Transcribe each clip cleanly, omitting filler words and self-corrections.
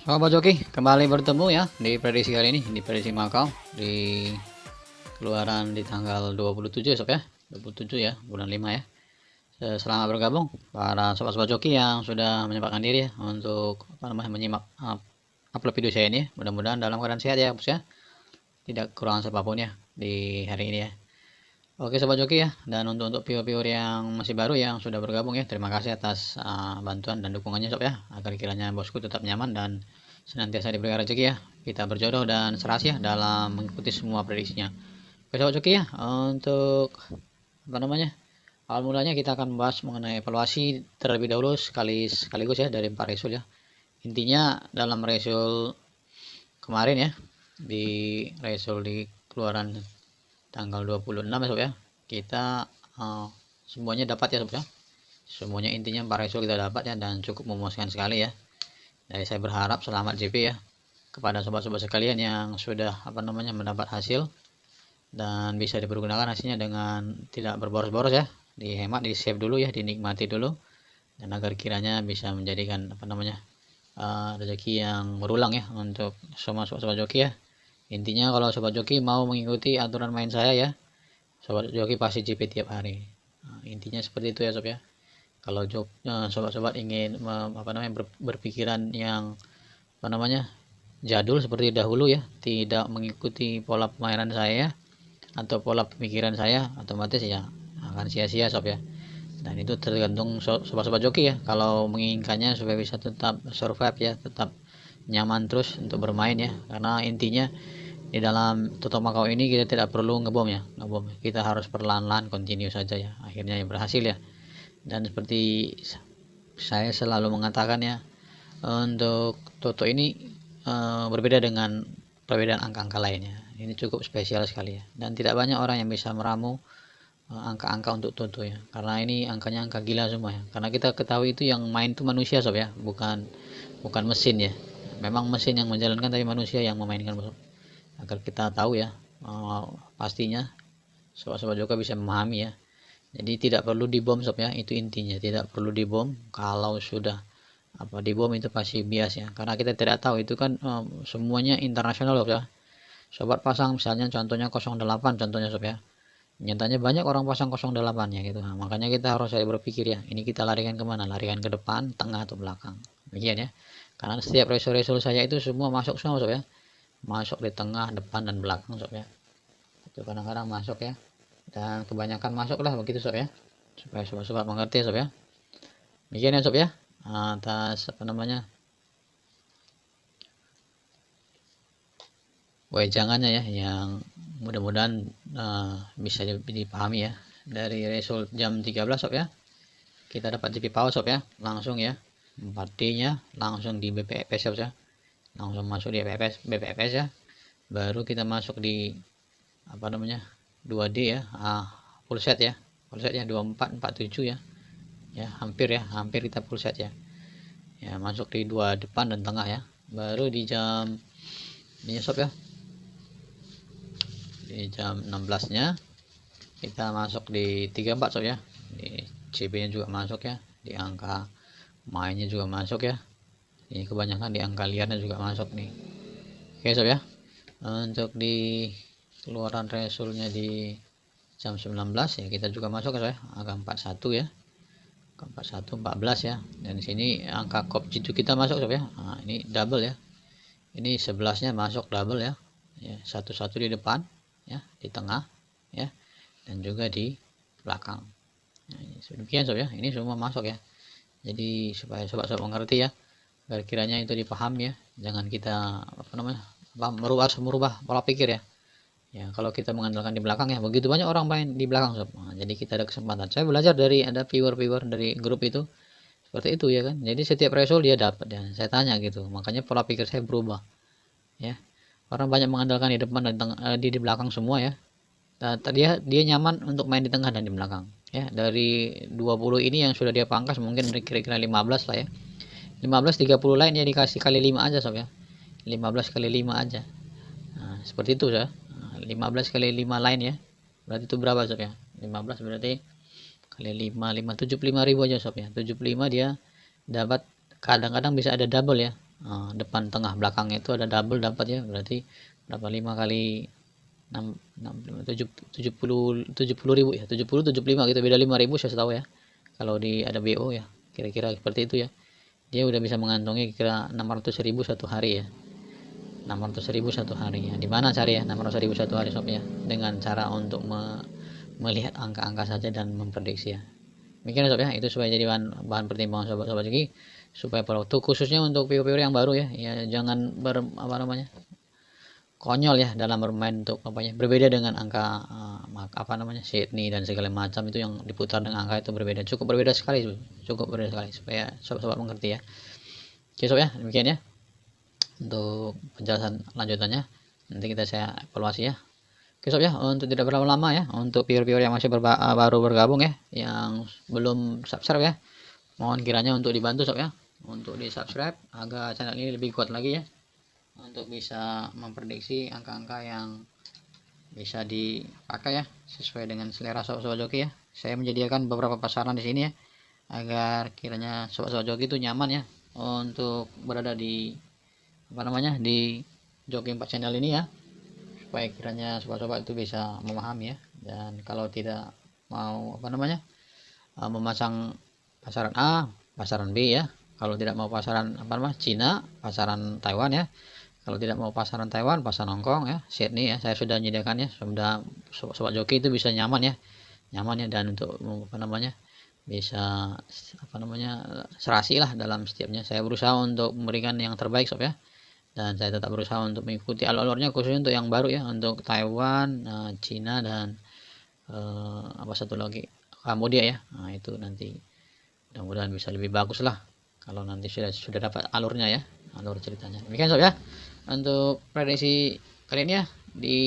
Sobat Joki, kembali bertemu ya di prediksi kali ini, di prediksi Makau di keluaran di tanggal 27 sob ya, 27 ya, bulan 5 ya. Selamat bergabung para sobat-sobat Joki yang sudah menyempatkan diri ya untuk menyimak upload video saya ini. Mudah-mudahan dalam keadaan sehat ya, bos ya. Tidak kurang apapun ya di hari ini ya. Oke sobat Joki ya, dan untuk viewer yang masih baru yang sudah bergabung ya, terima kasih atas bantuan dan dukungannya sob ya, agar kiranya bosku tetap nyaman dan senantiasa diberikan rezeki ya, kita berjodoh dan serasi ya dalam mengikuti semua prediksinya. Oke sobat Joki ya, untuk awal mulanya kita akan membahas mengenai evaluasi terlebih dahulu sekaligus ya dari 4 resul ya. Intinya dalam resul kemarin ya, di resul di keluaran tanggal 26 ya sob ya, kita semuanya dapat ya sob ya, semuanya intinya 4 resul kita dapat ya, dan cukup memuaskan sekali ya. Jadi saya berharap selamat JP ya kepada sobat-sobat sekalian yang sudah mendapat hasil dan bisa dipergunakan hasilnya dengan tidak berboros-boros ya, dihemat, di save dulu ya, dinikmati dulu, dan agar kiranya bisa menjadikan rezeki yang berulang ya untuk semua sobat joki ya. Intinya kalau sobat joki mau mengikuti aturan main saya ya, sobat joki pasti JP tiap hari. Intinya seperti itu ya sob ya. Kalau sobat-sobat ingin berpikiran yang jadul seperti dahulu ya, tidak mengikuti pola pemainan saya atau pola pemikiran saya, otomatis ya akan sia-sia sob ya. Dan itu tergantung sobat-sobat joki ya, kalau menginginkannya supaya bisa tetap survive ya, tetap nyaman terus untuk bermain ya. Karena intinya di dalam Toto Makau ini kita tidak perlu ngebom ya, kita harus perlahan-lahan continue saja ya, akhirnya ya berhasil ya. Dan seperti saya selalu mengatakan ya, untuk Toto ini berbeda dengan perbedaan angka-angka lainnya. Ini cukup spesial sekali ya, dan tidak banyak orang yang bisa meramu angka-angka untuk Toto ya, karena ini angkanya angka gila semua ya. Karena kita ketahui itu yang main itu manusia sob ya, bukan mesin ya. Memang mesin yang menjalankan, tapi manusia yang memainkan sob. Agar kita tahu ya, pastinya sobat-sobat juga bisa memahami ya. Jadi tidak perlu dibom sob ya, itu intinya, tidak perlu dibom. Kalau sudah dibom itu pasti bias ya, karena kita tidak tahu itu kan semuanya internasional sob ya. Sobat pasang misalnya contohnya 08 contohnya sob ya, nyatanya banyak orang pasang 08 ya gitu. Nah, makanya kita harus berpikir ya, ini kita larikan kemana, larikan ke depan, tengah atau belakang, demikian ya. Karena setiap resul saya itu semua masuk semua sob ya, masuk di tengah, depan, dan belakang sob ya. Itu kadang-kadang masuk ya, dan kebanyakan masuk lah begitu sob ya, supaya sobat-sobat mengerti sob ya. Demikian ya sob ya, atas wejangannya ya, yang mudah-mudahan bisa dipahami ya. Dari result jam 13 sob ya, kita dapat JP power sob ya, langsung ya 4D nya langsung di BPFS sob ya, langsung masuk di BPFS ya. Baru kita masuk di 2D ya, full set ya, 2447 ya, hampir kita full set ya, masuk di 2 depan dan tengah ya. Baru di jam ini sob ya, di jam 16 nya kita masuk di 34 sob ya, di CB nya juga masuk ya, di angka mainnya juga masuk ya, ini kebanyakan di angka liarnya juga masuk nih. Oke sob ya, untuk di keluaran resulnya di jam 19 ya, kita juga masuk ya, angka 41 ya, 41 14 ya. Dan di sini angka kop jitu kita masuk sob ya. Nah, ini double ya, ini 11 nya masuk double ya, satu-satu di depan ya, di tengah ya, dan juga di belakang. Nah, demikian sob ya, ini semua masuk ya. Jadi supaya sobat-sobat mengerti ya, agar kiranya itu dipahami ya, jangan kita merubah pola pikir ya. Ya kalau kita mengandalkan di belakang ya, begitu banyak orang main di belakang sob. Nah, jadi kita ada kesempatan. Saya belajar dari ada viewer dari grup itu seperti itu ya kan. Jadi setiap result dia dapat ya, saya tanya gitu, makanya pola pikir saya berubah ya. Orang banyak mengandalkan di depan dan di belakang semua ya. Dia nyaman untuk main di tengah dan di belakang ya. Dari 20 ini yang sudah dia pangkas mungkin kira-kira 15 lah ya, 15 30 lain ya dikasih kali 5 aja sob ya, 15 kali 5 aja. Nah, seperti itu ya. 15 kali 5 lain ya, berarti itu berapa sob ya, 15 berarti kali 5 75 ribu aja sob ya, 75 dia dapat, kadang-kadang bisa ada double ya, depan tengah belakangnya itu ada double dapat ya, berarti berapa 5 kali 6 70 ribu ya, 75 gitu, beda 5.000 saya tahu ya kalau di ada BO ya, kira-kira seperti itu ya. Dia udah bisa mengantongi kira 600.000 satu hari ya, 600.000 satu hari ya. Di mana cari ya 600.000 satu hari sob ya, dengan cara untuk melihat angka-angka saja dan memprediksi ya. Demikian sob ya, itu supaya jadi bahan pertimbangan sobat-sobat Joki, supaya waktu khususnya untuk viewer yang baru ya, jangan konyol ya dalam bermain untuk berbeda dengan angka Sydney dan segala macam itu yang diputar dengan angka itu berbeda, cukup berbeda sekali supaya sobat-sobat mengerti ya. Oke sob ya, demikian ya untuk penjelasan lanjutannya, nanti saya evaluasi ya. Oke sob ya, untuk tidak berlama-lama ya, untuk viewer-viewer yang masih baru bergabung ya, yang belum subscribe ya, mohon kiranya untuk dibantu sob ya, untuk di subscribe agar channel ini lebih kuat lagi ya, untuk bisa memprediksi angka-angka yang bisa dipakai ya, sesuai dengan selera sobat-sobat joki ya. Saya menyediakan beberapa pasaran di sini ya, agar kiranya sobat-sobat joki itu nyaman ya untuk berada di di Joki 4 channel ini ya, supaya kiranya sobat-sobat itu bisa memahami ya. Dan kalau tidak mau memasang pasaran A, pasaran B ya, kalau tidak mau pasaran Cina, pasaran Taiwan ya, kalau tidak mau pasaran Taiwan, pasaran Hongkong ya, Sydney ya, saya sudah menyediakan ya, sudah sobat joki itu bisa nyaman ya, dan untuk bisa serasi lah dalam setiapnya. Saya berusaha untuk memberikan yang terbaik sob ya, dan saya tetap berusaha untuk mengikuti alur-alurnya, khususnya untuk yang baru ya, untuk Taiwan, Cina, dan satu lagi Kambodia ya. Nah itu nanti mudah-mudahan bisa lebih bagus lah kalau nanti sudah dapat alurnya ya, alur ceritanya. Demikian sob ya untuk prediksi kali ini ya, di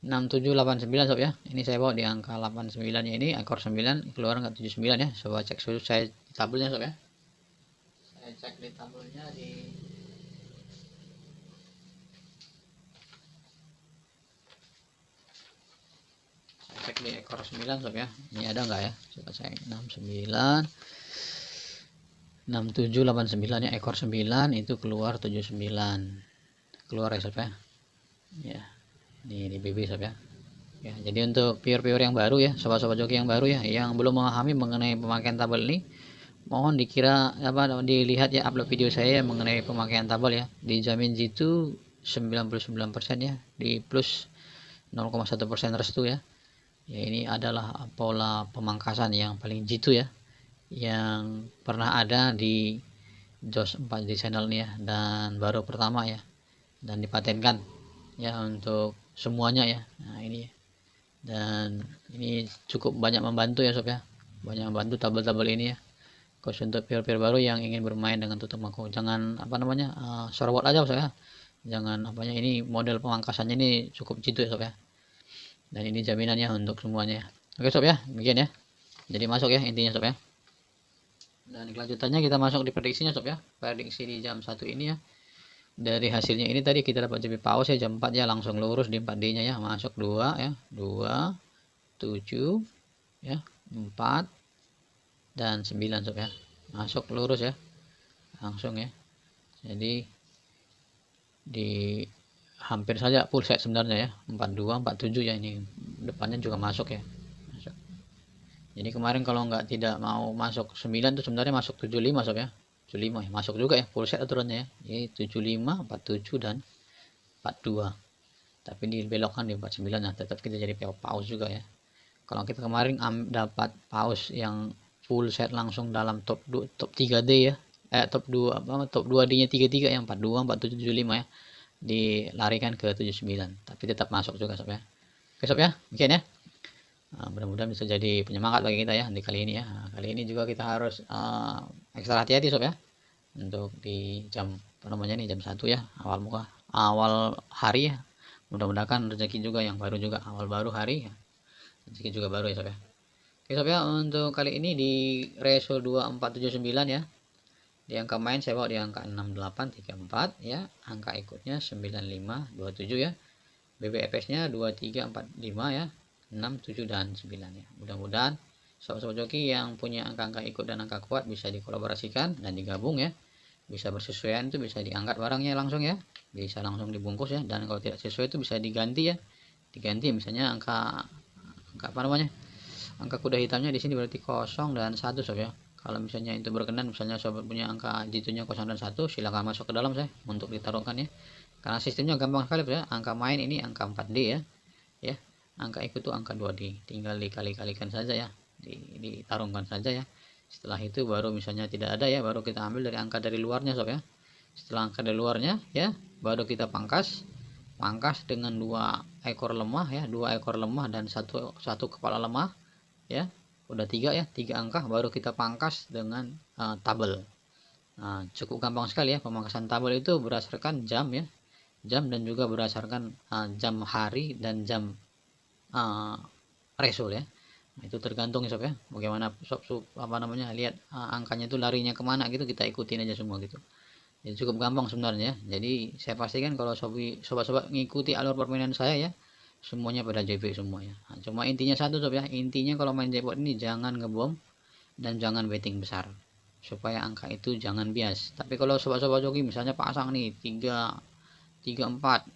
6789 sob ya. Ini saya bawa di angka 89 nya, ini ekor 9 keluar angka 79 ya. Coba cek dulu saya tabelnya sob ya. Saya cek di tabelnya cek di ekor 9 sob ya. Ini ada enggak ya? Coba saya 69 6789 ya, ekor 9 itu keluar 79. Keluar ya sob ya. Ya. Ini di BB sob ya. Ya, jadi untuk viewer-viewer yang baru ya, sobat-sobat joki yang baru ya, yang belum memahami mengenai pemakaian tabel ini, mohon dilihat ya upload video saya mengenai pemakaian tabel ya. Dijamin jitu 99% ya, di plus 0,1% restu ya. Ya ini adalah pola pemangkasan yang paling jitu ya, yang pernah ada di JOS 4 di channel ini ya, dan baru pertama ya, dan dipatenkan ya untuk semuanya ya. Nah ini ya, dan ini cukup banyak membantu ya sob ya, banyak membantu tabel-tabel ini ya, khusus untuk viewer-viewer baru yang ingin bermain dengan tutup mako. Jangan sorot aja sob ya, jangan ini model pemangkasannya ini cukup jitu ya sob ya, dan ini jaminannya untuk semuanya. Oke sob ya, demikian ya, jadi masuk ya intinya sob ya. Dan kelanjutannya kita masuk di prediksinya sob ya, prediksi di jam 1 ini ya. Dari hasilnya ini tadi kita dapat JP paus ya jam 4 ya, langsung lurus di 4D nya ya, masuk 2 ya, 2 7 ya, 4 dan 9 sob ya, masuk lurus ya, langsung ya. Jadi di hampir saja full set sebenarnya ya, 42 47 ya, ini depannya juga masuk ya, masuk. Jadi kemarin kalau tidak mau masuk 9 itu sebenarnya masuk 75 sob ya, 75 ya, masuk juga ya, full set aturannya ya. Jadi 75 47 dan 42, tapi dibelokkan di 49. Nah tetap kita jadi paus juga ya. Kalau kita kemarin dapat paus yang full set langsung dalam top 3D ya, top 2D nya 33 yang 42 47 75 ya, dilarikan ke 79, tapi tetap masuk juga sob ya. Oke sob ya, demikian ya. Nah, mudah-mudahan bisa jadi penyemangat bagi kita ya di kali ini ya. Nah, kali ini juga kita harus ekstra hati-hati sob ya, untuk di jam jam 1 ya, awal hari ya. Mudah-mudahan rezeki juga yang baru juga, awal baru hari ya, rezeki juga baru ya sob ya. Oke sob ya, untuk kali ini di ratio 2479 ya, di angka main saya bawa di angka 6834 ya, angka ikutnya 9527 ya, BBFS nya 2345 ya, 67 dan 9 ya. Mudah-mudahan sobat-sobat joki yang punya angka-angka ikut dan angka kuat bisa dikolaborasikan dan digabung ya, bisa bersesuaian itu bisa diangkat barangnya langsung ya, bisa langsung dibungkus ya. Dan kalau tidak sesuai itu bisa diganti ya, diganti misalnya angka apa namanya, angka kuda hitamnya di sini berarti 0 dan 1 sob ya. Kalau misalnya itu berkenan, misalnya sobat punya angka jitunya 0 dan 1, silakan masuk ke dalam saya untuk ditaruhkan ya. Karena sistemnya gampang sekali ya. Angka main ini angka 4D ya. Ya. Angka ikut tuh angka 2D. Tinggal dikali-kalikan saja ya. Ditarungkan saja ya. Setelah itu baru misalnya tidak ada ya, baru kita ambil dari angka dari luarnya sob ya. Setelah angka dari luarnya ya, baru kita pangkas dengan 2 ekor lemah ya, 2 ekor lemah dan satu kepala lemah ya. Udah 3 ya, 3 angka, baru kita pangkas dengan tabel. Nah, cukup gampang sekali ya. Pemangkasan tabel itu berdasarkan jam ya, jam dan juga berdasarkan jam hari dan jam resul ya. Nah, itu tergantung ya sob ya, bagaimana sob apa namanya, lihat angkanya itu larinya kemana gitu, kita ikutin aja semua gitu. Jadi cukup gampang sebenarnya. Jadi saya pastikan kalau sobat-sobat ngikuti alur permainan saya ya, semuanya pada JP semua ya. Nah, cuma intinya satu sob ya, intinya kalau main jackpot ini jangan ngebom dan jangan betting besar, supaya angka itu jangan bias. Tapi kalau sobat-sobat joki misalnya pasang nih 34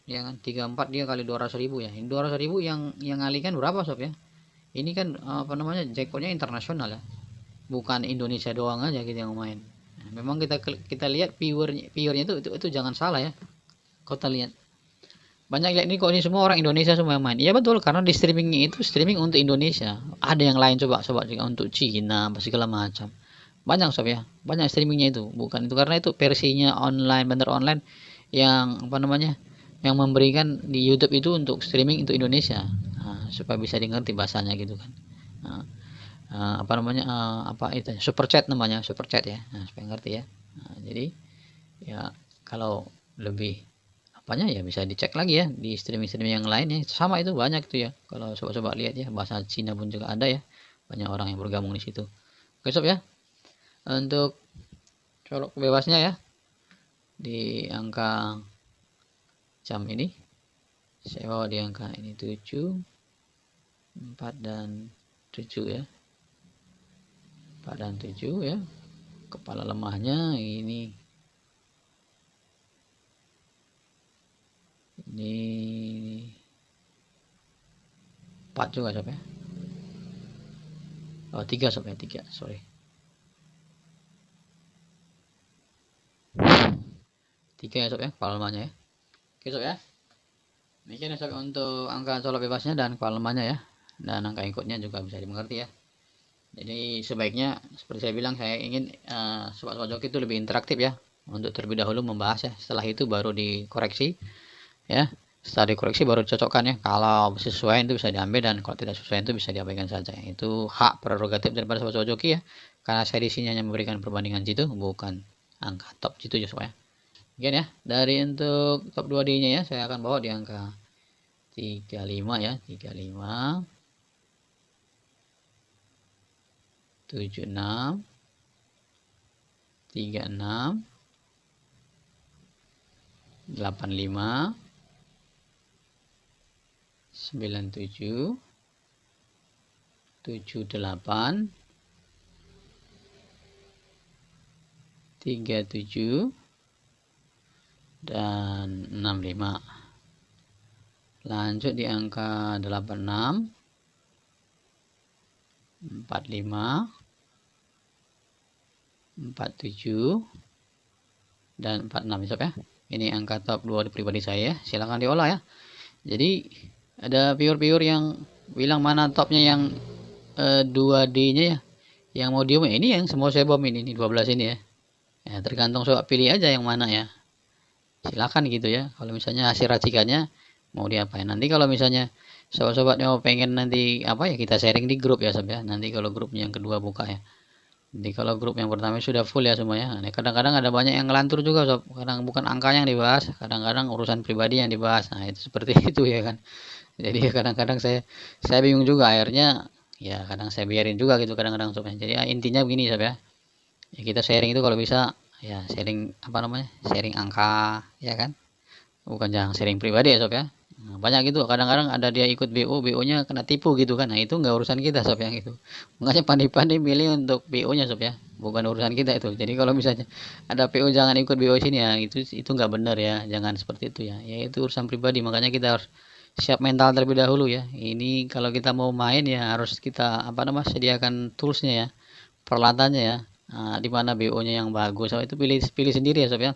ya kan, 34 dia kali 200.000 ya, ini 200.000 yang ngalihkan berapa sob ya. Ini kan apa namanya, jackpotnya internasional ya, bukan Indonesia doang aja kita yang main. Nah, memang kita lihat viewernya itu jangan salah ya. Kau lihat banyak lihat ini kok, ini semua orang Indonesia semua yang main. Iya betul, karena di streamingnya itu streaming untuk Indonesia. Ada yang lain coba juga untuk Cina segala macam. Banyak sob ya, banyak streamingnya itu. Bukan itu, karena itu versinya online, bener online yang apa namanya, yang memberikan di YouTube itu untuk streaming untuk Indonesia. Nah, supaya bisa dimengerti bahasanya gitu kan. Nah, apa namanya, apa itu super chat namanya, super chat ya. Nah, supaya ngerti ya. Nah, jadi ya kalau lebih apanya ya bisa dicek lagi ya di streaming yang lain ya, sama itu banyak itu ya. Kalau sobat-sobat lihat ya, bahasa Cina pun juga ada ya, banyak orang yang bergabung di situ. Oke sob ya, untuk colok bebasnya ya di angka jam ini saya bawa di angka ini 7, 4 dan 7 ya, 4 dan 7 ya. Kepala lemahnya ini 4 juga sob ya. Oh 3 sob ya, 3 sorry, 3 ya sob ya kepala lemahnya ya. Oke sob ya, demikian ya sob untuk angka colok bebasnya dan kepala lemahnya ya, dan angka ikutnya juga bisa dimengerti ya. Jadi sebaiknya seperti saya bilang, saya ingin sobat-sobat joki itu lebih interaktif ya, untuk terlebih dahulu membahas ya, setelah itu baru dikoreksi ya. Setelah dikoreksi baru dicocokkan ya. Kalau sesuai itu bisa diambil, dan kalau tidak sesuai itu bisa diabaikan saja. Itu hak prerogatif daripada sobat-sobat joki ya, karena saya di sini hanya memberikan perbandingan jitu, bukan angka top jitu ya sobat ya. Mungkin ya, dari untuk top 2D nya ya, saya akan bawa di angka 35 ya, 35 76 36 85 97 78 37 dan 65. Lanjut di angka 86 45 47 dan 46 sob ya. Ini angka top 2 pribadi saya, silahkan diolah ya. Jadi ada viewer yang bilang mana topnya yang 2D nya ya, yang modium ini yang semua saya bom ini 12 ini ya. Ya tergantung sobat pilih aja yang mana ya, silakan gitu ya. Kalau misalnya hasil racikannya mau diapain, nanti kalau misalnya sobat-sobatnya mau pengen nanti apa ya, kita sharing di grup ya sob ya. Nanti kalau grupnya yang kedua buka ya, jadi kalau grup yang pertama sudah full ya semuanya. Nah, kadang-kadang ada banyak yang ngelantur juga sob, kadang bukan angka yang dibahas, kadang-kadang urusan pribadi yang dibahas. Nah itu seperti itu ya kan. Jadi kadang-kadang saya bingung juga, akhirnya ya kadang saya biarin juga gitu kadang-kadang sob ya. Jadi ya, intinya begini sob ya, ya kita sharing itu kalau bisa ya sharing apa namanya, sharing angka ya kan, bukan jangan sharing pribadi ya sob ya. Nah, banyak gitu, kadang-kadang ada dia ikut BO nya kena tipu gitu kan. Nah itu nggak urusan kita sob ya gitu. Makanya pandai-pandai milih untuk BO-nya sob ya, bukan urusan kita itu. Jadi kalau misalnya ada PO jangan ikut BO sini ya, itu nggak benar ya, jangan seperti itu ya. Ya itu urusan pribadi, makanya kita harus siap mental terlebih dahulu ya. Ini kalau kita mau main ya harus kita apa namanya sediakan toolsnya ya, peralatannya ya. Nah, di mana BO-nya yang bagus, so, itu pilih pilih sendiri ya sob ya.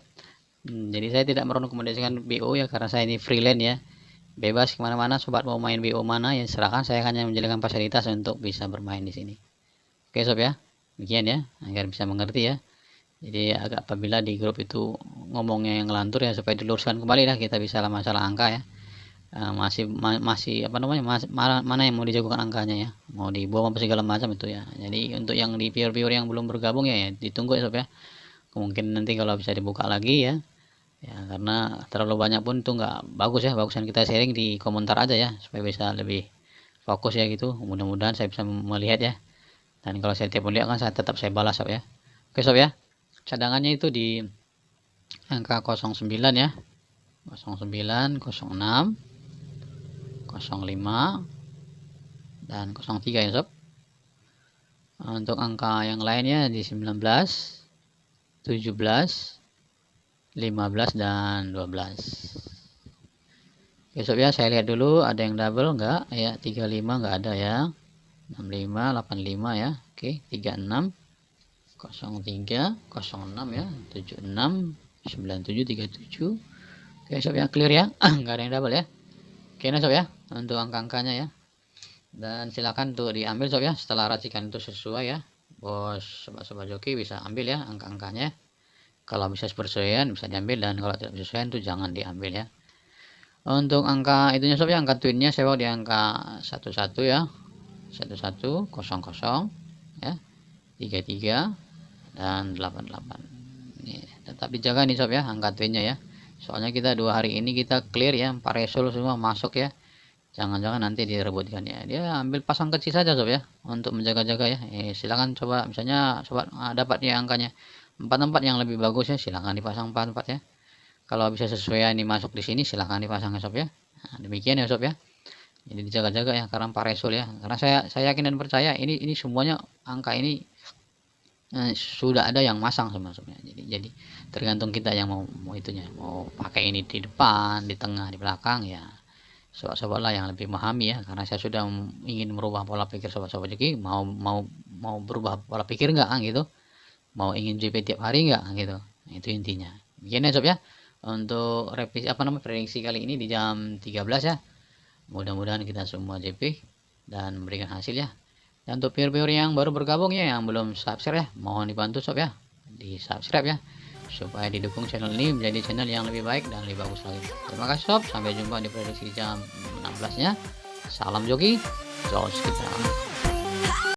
Jadi saya tidak merekomendasikan BO ya, karena saya ini freelance ya, bebas kemana-mana. Sobat mau main BO mana ya serahkan, saya hanya menjalankan fasilitas untuk bisa bermain di sini. Oke sob ya, demikian ya agar bisa mengerti ya. Jadi agak apabila di grup itu ngomongnya yang ngelantur ya, supaya diluruskan kembali lah, kita bisa masalah angka ya. Masih apa namanya mana yang mau dijagokan angkanya ya, mau dibawa apa segala macam itu ya. Jadi untuk yang di viewer yang belum bergabung ya, ditunggu ya sob ya. Kemungkinan nanti kalau bisa dibuka lagi ya, karena terlalu banyak pun itu nggak bagus ya. Bagusan kita sharing di komentar aja ya, supaya bisa lebih fokus ya gitu. Mudah-mudahan saya bisa melihat ya, dan kalau saya tiap melihat kan saya balas sob ya. Oke sob ya, cadangannya itu di angka 09 ya, 09, 06, 05 dan 03 ya sob. Untuk angka yang lainnya di 19, 17, 15 dan 12. Oke sob ya, saya lihat dulu ada yang double enggak ya. 35 enggak ada ya. 65, 85 ya. Oke, 36, 03, 06 ya, 76, 97, 37. Oke sob ya, clear ya. Enggak ada yang double ya. Oke nah sob ya, untuk angka-angkanya ya. Dan silakan untuk diambil sob ya, setelah racikan itu sesuai ya. Bos sobat-sobat joki bisa ambil ya angka-angkanya. Kalau bisa persesuaian bisa diambil, dan kalau tidak persesuaian itu jangan diambil ya. Untuk angka itunya sob ya, angka twinnya saya bawa di angka 11 ya, 11, 00 ya, 33 dan 88. Ini tetap dijaga nih sob ya angka twinnya ya. Soalnya kita 2 hari ini kita clear ya, 4 resul semua masuk ya. Jangan-jangan nanti direbutkan ya. Dia ambil pasang kecil saja sob ya, untuk menjaga-jaga ya. Silakan coba, misalnya sobat dapat ya angkanya 4 yang lebih bagus ya, silahkan dipasang 4 ya. Kalau bisa sesuai ini masuk di sini, silahkan dipasang ya sob ya. Nah, demikian ya sob ya. Jadi dijaga-jaga ya, karena paresul ya. Karena saya yakin dan percaya ini semuanya angka ini sudah ada yang masang sebenarnya. Jadi tergantung kita yang mau itunya, mau pakai ini di depan, di tengah, di belakang ya. Sobat-sobat lah yang lebih memahami ya, karena saya sudah ingin merubah pola pikir sobat-sobat joki. Mau berubah pola pikir enggak gitu, mau ingin JP tiap hari enggak gitu. Itu intinya. Begini ya sob ya, untuk revisi prediksi kali ini di jam 13 ya. Mudah-mudahan kita semua JP dan memberikan hasil ya. Dan untuk viewer yang baru bergabung ya, yang belum subscribe ya, mohon dibantu sob ya, di subscribe ya, supaya didukung channel ini menjadi channel yang lebih baik dan lebih bagus lagi. Terima kasih sob, sampai jumpa di prediksi jam 16 nya. Salam joki, jos kita.